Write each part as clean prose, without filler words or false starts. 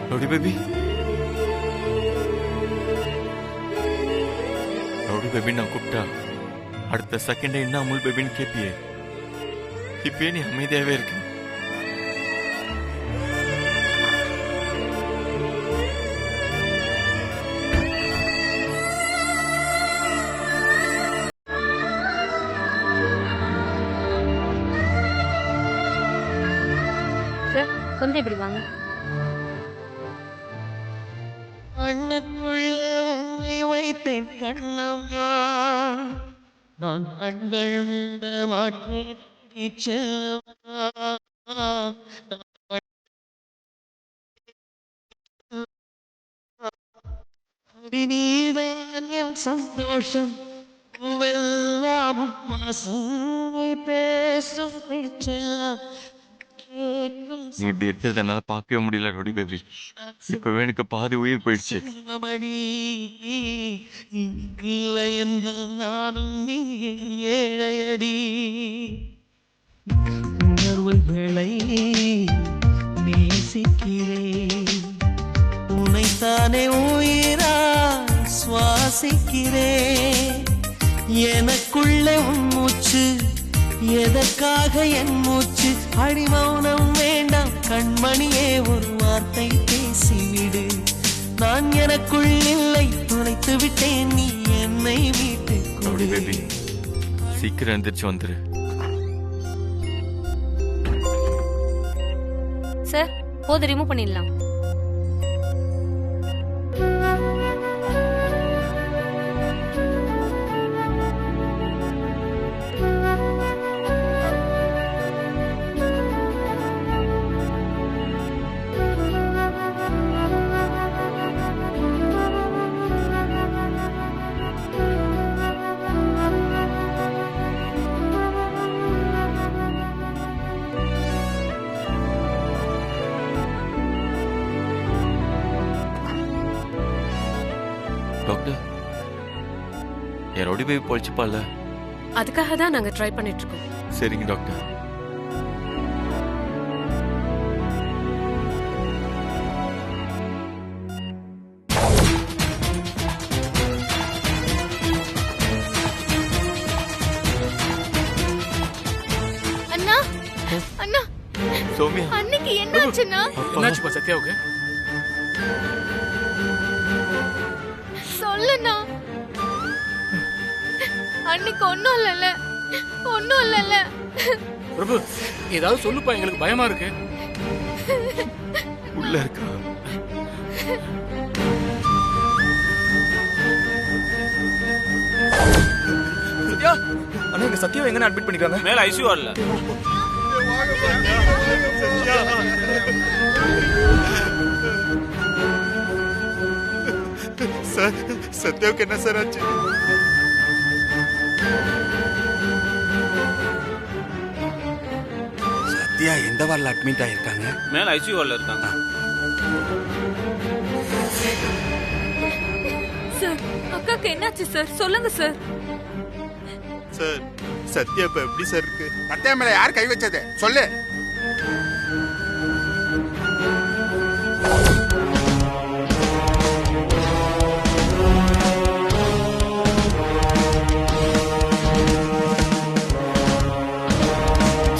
Rowdy baby, rowdy baby நான் கூப்பிட்டா அடுத்த செகண்டே என்ன அமுல் பேபின்னு கேப்பியே. இப்பயே நீ அமைதியாவே இருக்க. சார் கொஞ்சம் இப்படி வாங்க. வைத்தேன் கண்ணம்மா, நான் கண்கள் மாற்றி சந்தோஷம் பேசும் நீ இப்படி எடுத்தது என்னால பார்க்கவே முடியல ரவுடி பேபி. இப்பவே எனக்கு பாதி உயிர் போயிடுச்சு. ஏழையடி உணர்வு வேளை நேசிக்கிறேன், உனைத்தானே உயிரா சுவாசிக்கிறேன். எனக்குள்ளே உன் மூச்சு, எதற்காக என் மூச்சு? அடிமௌனம் வேண்டாம் கண்மணியே, ஒரு வார்த்தை பேசிவிடு. நான் எனக்குள் இல்லை, துளைத்து விட்டேன், நீ என்னை மீட்டு ரவுடி பேபி, சீக்கிரம் எந்திரிச்சு வந்துரு. சார் போது ரிமூவ் பண்ணிடலாம். டாக்டர், என் ரவுடி பேபி பொழிச்சுப்பால. அதுக்காக தான் நாங்க ட்ரை பண்ணிட்டு இருக்கோம். சரிங்க டாக்டர். அண்ணா அண்ணா, சௌமியா, அன்னைக்கு என்ன ஆச்சுன்னா? என்னாச்சுப்பா சத்யாவுக்கு? சொல்லுண்ணா. அன்னைக்கு ஒன்னும் இல்லைல்ல, ஒன்னும் இல்லைல்ல. பிரபு, ஏதாவது சொல்லுப்பா, எங்களுக்கு பயமா இருக்கு. உள்ள இருக்கா? சத்யா அண்ணா, எங்க சத்யாவை எங்க அட்மிட் பண்ணிருக்காங்க? மேல ஐசியூ வரல. சார், சத்யாவுக்கு என்ன சார் ஆச்சு? சத்யா எந்த வார்டில் அட்மிட் ஆயிருக்காங்க? மேல ஐசியூ வரல இருக்காங்க. சார், அக்காக்கு என்னாச்சு சார்? சொல்லுங்க சார். சார், சத்யா இப்ப எப்படி சார் இருக்கு? சத்யா மேல யார் கை வச்சது சொல்லு.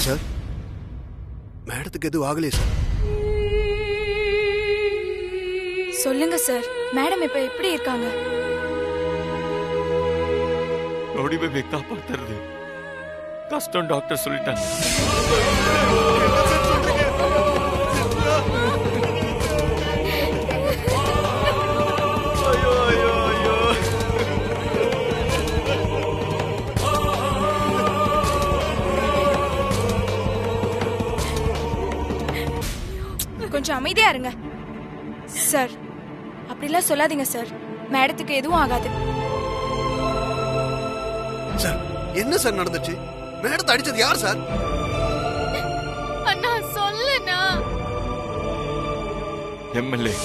சார், மேடத்துக்கு எதுவும் ஆகலையே சார்? சொல்லுங்க சார், மேடம் இப்ப எப்படி இருக்காங்க? ரவுடி பேபி காப்பாத்துறது கஷ்டம் டாக்டர் சொல்லிட்டாங்க. கொஞ்சம் அமைதியா இருங்க சார். அப்படிலாம் சொல்லாதீங்க சார், மேடத்துக்கு எதுவும் ஆகாது. சார், என்ன சார் நடந்துச்சு? மேடத்தை அடிச்சது யார் சார்? அண்ணா சொல்லுண்ணா. எம்எல்ஏ.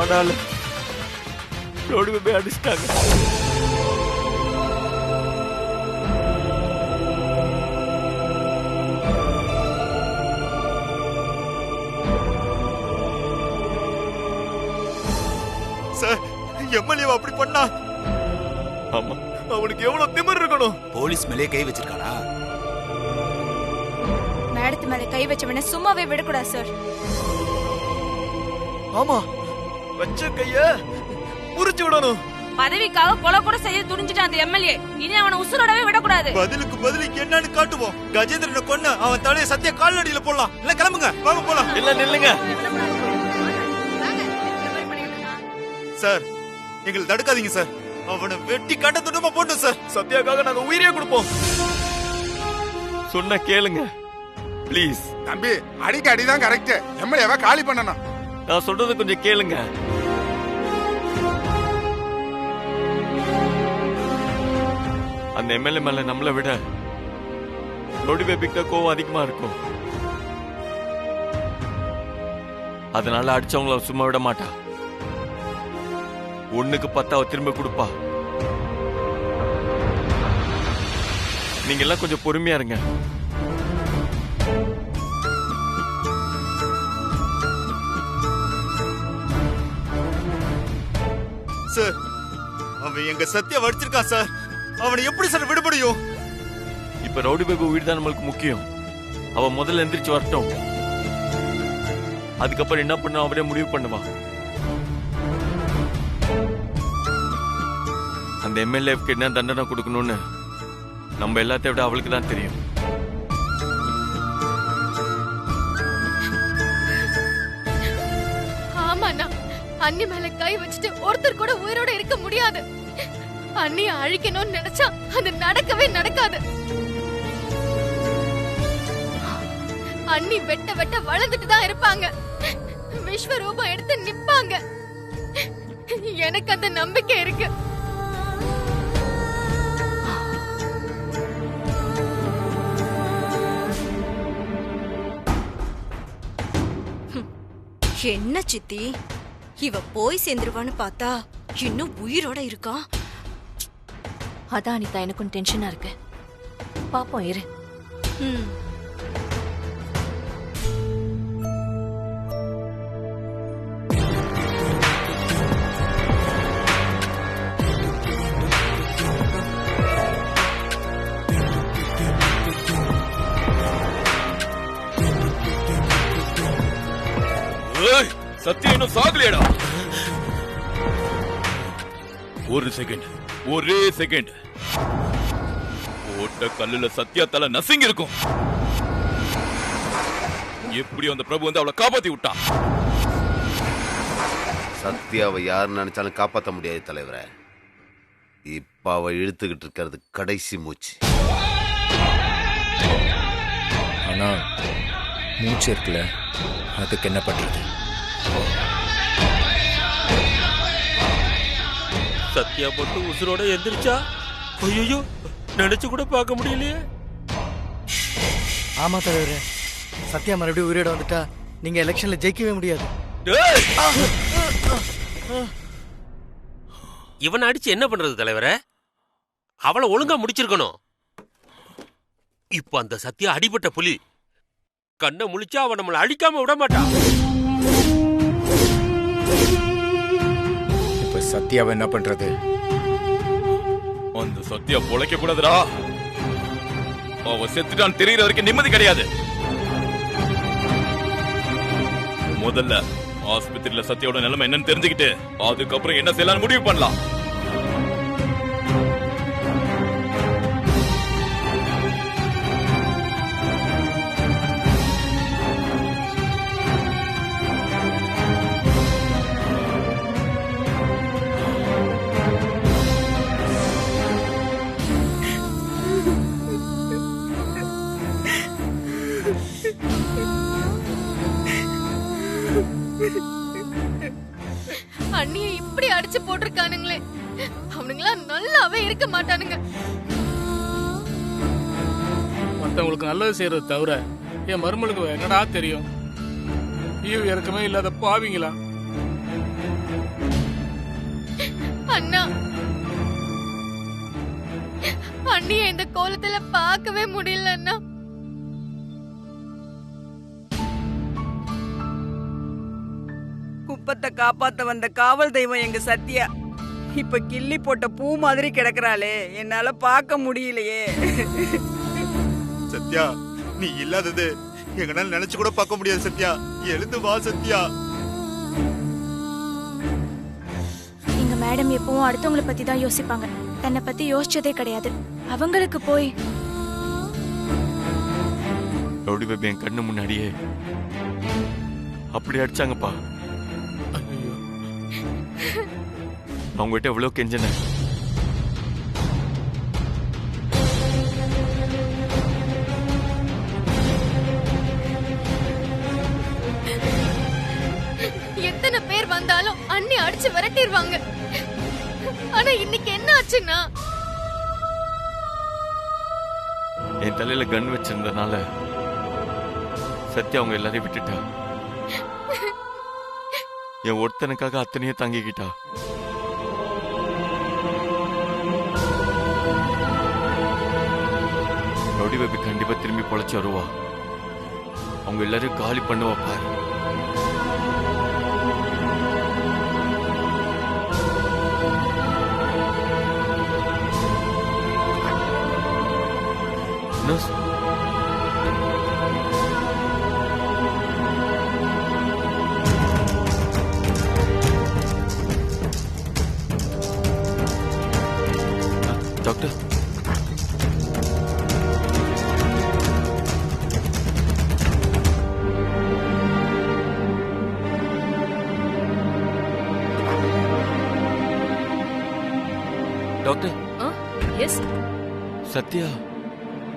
ஆனாலும் ரோடு போய் அடிச்சிட்டாங்க. சார், எம்எல்ஏ அப்படி பண்ணா? ஆமா, அவனுக்கு எவ்வளவு திமிர் இருக்கணும்? போலீஸ் மேலே கை வச்சிருக்கானா? மேடத்து மேல கை வச்சவன சும்மாவே விடக்கூடாது சார். ஆமா, வச்ச கைய முறிச்சு விடணும். பதவிக்காக கொலை கூட செய்ய துணிஞ்சிட்டான் அந்த எம்எல்ஏ. இனி அவனை உசுரோடவே விடக்கூடாது. பதிலுக்கு பதிலுக்கு என்னன்னு காட்டுவோம். கஜேந்திரனை கொன்னு அவன் தலையை சத்திய கால்நடியில போடலாம். இல்ல கிளம்புங்க, வாங்க போலாம். இல்ல நில்லுங்க சார், எங்களை தடுக்காதீங்க சார். அவனை வெட்டி கட்ட துண்டமா போட்டோம் சார். சத்யாக்காக நாங்க உயிரே கொடுப்போம். சொன்ன கேளுங்க ப்ளீஸ். தம்பி, அடிக்க அடிதான் கரெக்ட். எம்எல்ஏவா காலி பண்ணணும். நான் சொல்றது கொஞ்சம் கேளுங்க. அந்த எம்எல்ஏ மேல நம்மளை விட நொடி பேபிக்கு கோவம் அதிகமா இருக்கும். அதனால அடிச்சவங்கள சும்மா விட மாட்டா. ஒண்ணுக்கு 10 திரும்ப கொடுப்பா. நீங்க எல்லாம் கொஞ்சம் பொறுமையா இருங்க. சார், அவன் எங்க சத்திய வடிச்சிருக்கான் சார். அவனை எப்படி சார் விடுபடியும்? இப்ப ரவுடி பேபி உயிர் தான் நம்மளுக்கு முக்கியம். அவன் முதல்ல எந்திரிச்சு வரட்டும். அதுக்கப்புறம் என்ன பண்ண அவரே முடிவு பண்ணுவான். அந்த எம்எல்ஏக்கு என்ன தண்டனை கொடுக்கணும்னு நம்ம எல்லாத்தையும் விட அவளுக்கு தான் தெரியும். ஆமாண்ணா, அண்ணி மேல கை வச்சுட்டு ஒருத்தர் கூட உயிரோட இருக்க முடியாது. அண்ணிய அழிக்கணும்னு நினைச்சா அது நடக்கவே நடக்காது. அண்ணி வெட்ட வெட்ட வளர்ந்துட்டு தான் இருப்பாங்க. விஸ்வரூபம் எடுத்து நிப்பாங்க. எனக்கு அந்த நம்பிக்கை இருக்கு. என்ன சித்தி, இவ போய் சேர்ந்துருவான்னு பார்த்தா இன்னும் உயிரோட இருக்கா. அதான் அனிதா, எனக்கும் டென்ஷனா இருக்கு. பாப்போம் இரு. சத்தியம் இன்னும் சாகலையடா. ஒரு செகண்ட், ஒரே செகண்ட். ஓட்ட கல்லுல சத்யா தலை நசிங்கி இருக்கும். எப்படி அந்த பிரபு வந்து அவளை காப்பாத்தி விட்டான். சத்யாவை யார் நினைச்சாலும் காப்பாற்ற முடியாது தலைவரை. இப்ப அவ இழுத்துக்கிட்டு இருக்கிறது கடைசி மூச்சு. ஆனா மூச்சு இருக்குல்ல, அதுக்கு என்ன பண்ணிட்டு? சத்யா மட்டும் உசுரோட எந்திரிச்சா ஐயோ நினைச்சு கூட பார்க்க முடியலையே. ஆமா தலைவரே, சத்யா மறுபடியும் உயிரோட வந்துட்டா நீங்க எலெக்ஷன்ல ஜெயிக்கவே முடியாது. இவனை அடிச்சு என்ன பண்றது தலைவரே? அவளை ஒழுங்கா முடிச்சிருக்கணும். இப்ப அந்த சத்யா அடிபட்ட புலி. கண்ணை முழிச்சா அவன் நம்மளை அழிக்காம விட மாட்டான். இப்ப சத்யாவை என்ன பண்றது? அந்த சத்யா பொழைக்க கூடாதுடா. அவ செத்துட்டான் தெரியற வரைக்கும் நிம்மதி கிடையாது. முதல்ல ஆஸ்பத்திரியில சத்யாவோட நிலைமை என்னன்னு தெரிஞ்சுக்கிட்டு அதுக்கப்புறம் என்ன செய்யலாம்னு முடிவு பண்ணலாம். அண்ணிய இப்படி அடிச்சு போட்டிருக்கானுங்களே, அவனுங்களா நல்லாவே இருக்க மாட்டானுங்க. மத்தவங்களுக்கு நல்லது செய்யறது தவிர என் மருமலுக்கு என்னடா தெரியும்? ஈவு இறக்கமே இல்லாத பாவிங்களா. அண்ணா, அண்ணிய இந்த கோலத்துல பார்க்கவே முடியல அண்ணா. குப்பத்தை காப்பாத்த வந்த காவல் தெய்வம் எங்க சத்யா இப்ப கிள்ளி போட்ட பூ மாதிரி கிடக்குறாளே, என்னால பார்க்க முடியலையே. சத்யா, நீ இல்லாதது எங்கனால நினைச்சு கூட பார்க்க முடியாது. சத்யா, எழுந்து வா சத்யா. எங்க மேடம் எப்பவும் அடுத்தவங்களை பத்தி தான் யோசிப்பாங்க, தன்னை பத்தி யோசிச்சதே கிடையாது. அவங்களுக்கு போய் ரவுடி பேபி என் கண்ணு முன்னாடியே அப்படி அடிச்சாங்கப்பா. அவங்ககிட்ட எவ்வளவு கெஞ்சன. எத்தனை பேர் வந்தாலும் அண்ணி அடிச்சு விரட்டிடுவாங்க. ஆனா இன்னைக்கு என்ன ஆச்சுன்னா, என் தலையில கன் வச்சிருந்தனால சத்யா அவங்க எல்லாரையும் விட்டுட்டா. என் ஒருத்தனுக்காக அத்தனையும் தாங்கிக்கிட்டா. ரவுடி பேபி கண்டிப்பா திரும்பி பொழைச்சு வருவா. அவங்க எல்லாரையும் காலி பண்ணுவா பாரு. Doctor, doctor. எஸ். சத்யா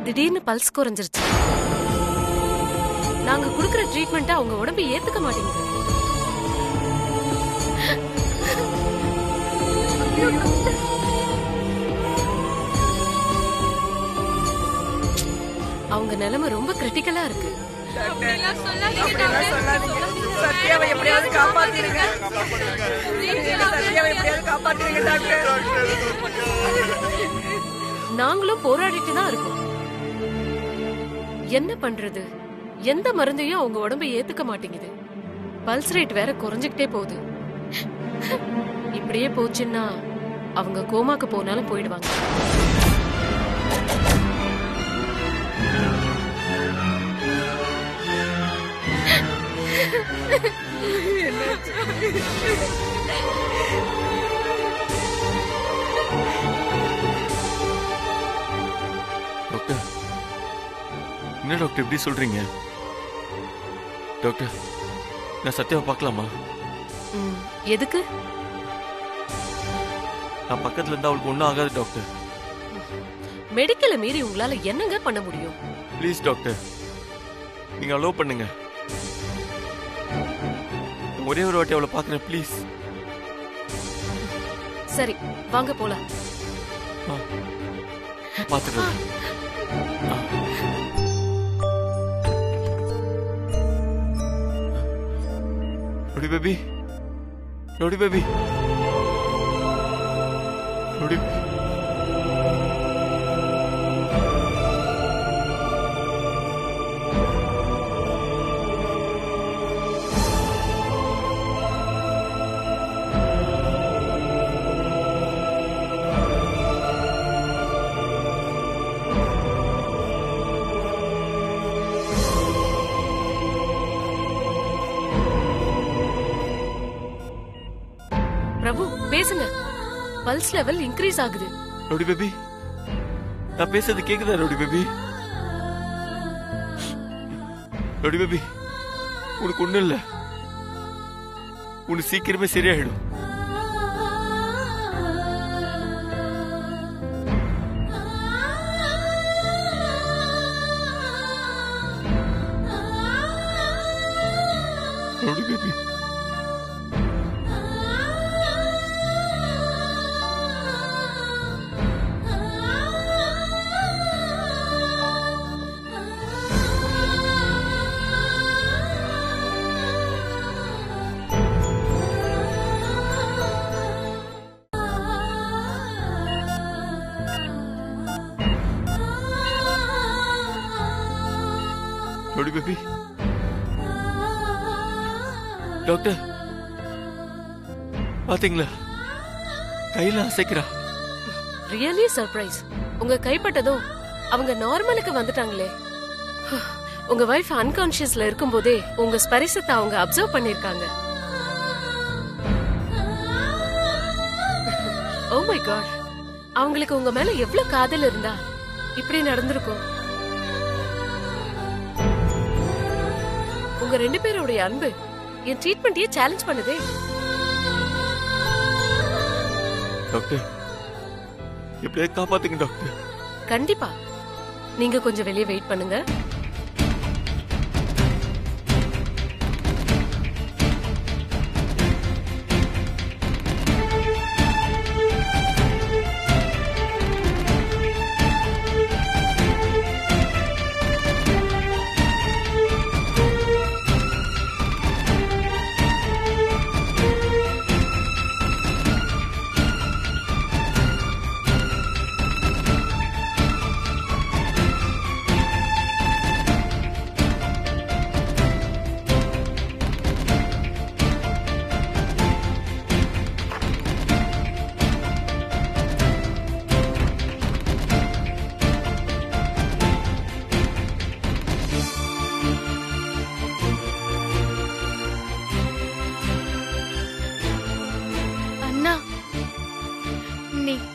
திடீர்னு பல்ஸ் குறைஞ்சிருச்சு. நாங்க குடுக்கிற ட்ரீட்மெண்ட்டை அவங்க உடம்பு ஏத்துக்க மாட்டேங்குது. அவங்க நிலைமை ரொம்ப கிரிட்டிக்கலா இருக்கு. சத்யாவை எப்படியாவது காப்பாத்திருங்க. சத்யாவை எப்படியாவது காப்பாத்திருங்க டாக்டர். நாங்களும் போராடிட்டு தான் இருக்கோம். என்ன பண்றது? எந்த மருந்தையும் அவங்க உடம்பு ஏத்துக்க மாட்டேங்குது. பல்ஸ் ரேட் வேற குறைஞ்சுக்கிட்டே போகுது. இப்படியே போச்சுன்னா அவங்க கோமாக்கு போனாலும் போயிடுவாங்க. டாக்டர், என்ன டாக்டர் இப்படி சொல்றீங்க? டாக்டர், நான் சத்யாவை பார்க்கலாமா? எதுக்கு? நான் பக்கத்துல இருந்தா அவளுக்கு ஒன்றும் ஆகாது டாக்டர். மெடிக்கலை மீறி உங்களால என்னங்க பண்ண முடியும்? ப்ளீஸ் டாக்டர், நீங்க அலோவ் பண்ணுங்க. ஒரே ஒரு வாட்டி அவளை பார்க்கறேன் ப்ளீஸ். சரி, வாங்க போலாம். பார்த்துட்டு Rowdy baby, Rowdy baby, Rowdy. பிரபு பேசுங்க. பல்ஸ் லெவல் இன்க்ரீஸ் ஆகுது. Rowdy baby, நான் பேசுறது கேக்குதா Rowdy baby? Rowdy baby, உனக்கு ஒண்ணும் இல்ல. உனக்கு சீக்கிரமே சரியாயிடும். Rowdy baby. Rowdy baby. Doctor பாத்தீங்களா, கையில அசைக்கிறா. Really surprise. உங்க கைப்பட்டதும் அவங்க நார்மலுக்கு வந்துட்டாங்களே. உங்க வைஃப் அன்கான்ஷியஸ்ல இருக்கும்போதே உங்க ஸ்பரிசத்தை அவங்க அப்சர்வ் பண்ணிருக்காங்க. ஓ மை காட், அவங்களுக்கு உங்க மேல எவ்வளவு காதல் இருந்தா இப்படி நடந்திருக்கும். உங்க 2 பேருடைய அன்பு என் ட்ரீட்மெண்ட்டையே சேலஞ்ச் பண்ணுதே. டாக்டர் எப்படியே காப்பாத்துங்க டாக்டர். கண்டிப்பா. நீங்க கொஞ்சம் வெளியே வெயிட் பண்ணுங்க.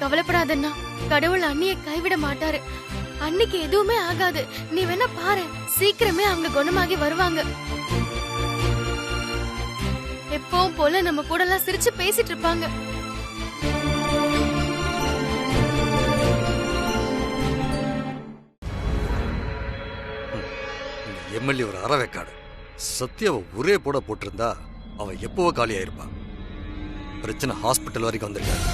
கவலைப்படாதண்ணா, கடவுள் அண்ணியை கைவிட மாட்டாரு. அன்னைக்கு எதுவுமே ஆகாது. நீ வேணா பாரு, சீக்கிரமே அவங்க குணமாகி வருவாங்க. எப்பவும் போல நம்ம கூட எல்லாம் சிரிச்சு பேசிட்டு இருப்பாங்க. எம்எல்ஏ ஒரு அறவேக்காடு. சத்யாவை ஒரே போட போட்டிருந்தா அவன் எப்பவோ காலி ஆயிருப்பான். பிரச்சனை ஹாஸ்பிட்டல் வரைக்கும் வந்திருக்காரு.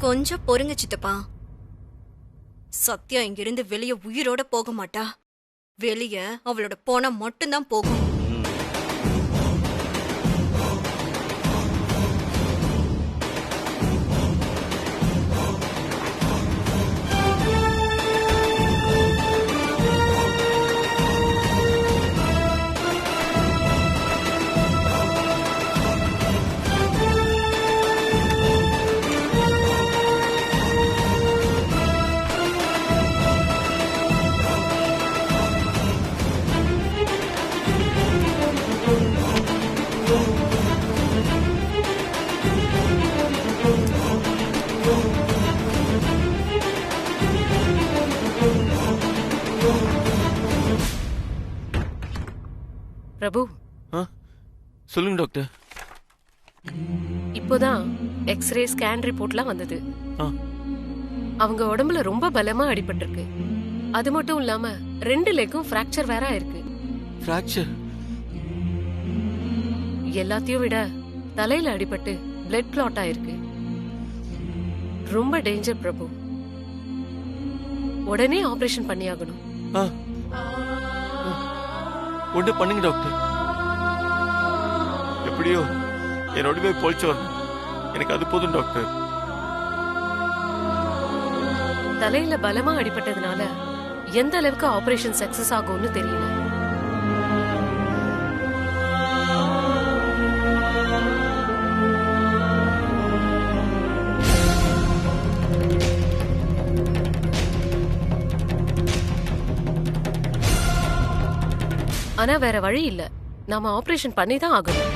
கொஞ்சம் பொறுங்க சித்தப்பா. சத்யா இங்கிருந்து வெளியே உயிரோட போக மாட்டா. வெளியே அவளோட போனா மட்டும்தான் போகும். பிரபு, சொல்லுங்க டாக்டர். இப்போதான் எக்ஸ்ரே ஸ்கேன் ரிப்போர்ட்லாம் வந்தது. அவங்க உடம்புல ரொம்ப பலமா அடிபட்டிருக்கு. அது மட்டும் இல்லாம 2 லெக்கும் பிராக்சர் வேற இருக்கு. பிராக்சர்? எல்லாத்தையும் விட தலையில அடிபட்டு பிளட் கிளாட் ஆயிருக்கு. ரொம்ப டேஞ்சர் பிரபு. உடனே ஆபரேஷன் பண்ணியாகணும். ஒன்று பண்ணுங்க டாக்டர். எப்படியோ என்னோட போய் பொழிச்சு வரணும். எனக்கு அது போதும் டாக்டர். தலையில பலமா அடிபட்டதுனால எந்த அளவுக்கு ஆபரேஷன் சக்சஸ் ஆகும்னு தெரியல. ஆனா வேற வழி இல்ல. நாம ஆபரேஷன் பண்ணி தான் ஆகணும்.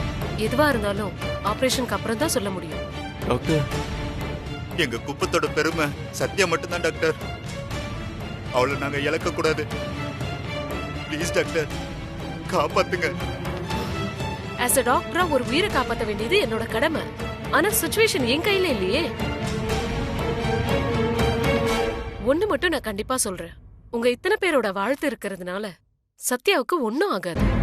எதுவா இருந்தாலும் ஆபரேஷனுக்கு அப்புறம் தான் சொல்ல முடியும். டாக்டர், எங்க குப்பத்தோட பெருமை சத்யா மட்டும்தான் டாக்டர். அவளை நாங்க இழக்க கூடாது. ப்ளீஸ் டாக்டர், காப்பாத்துங்க. ஆஸ் a டாக்டரா ஒரு உயிரை காப்பாத்த வேண்டியது என்னோட கடமை. ஆனா சிச்சுவேஷன் என் கையில இல்லையே. ஒண்ணு மட்டும் நான் கண்டிப்பா சொல்றேன். உங்க இத்தனை பேரோட வாழ்த்து இருக்கிறதுனால சத்யாவுக்கு ஒண்ணும் ஆகாது.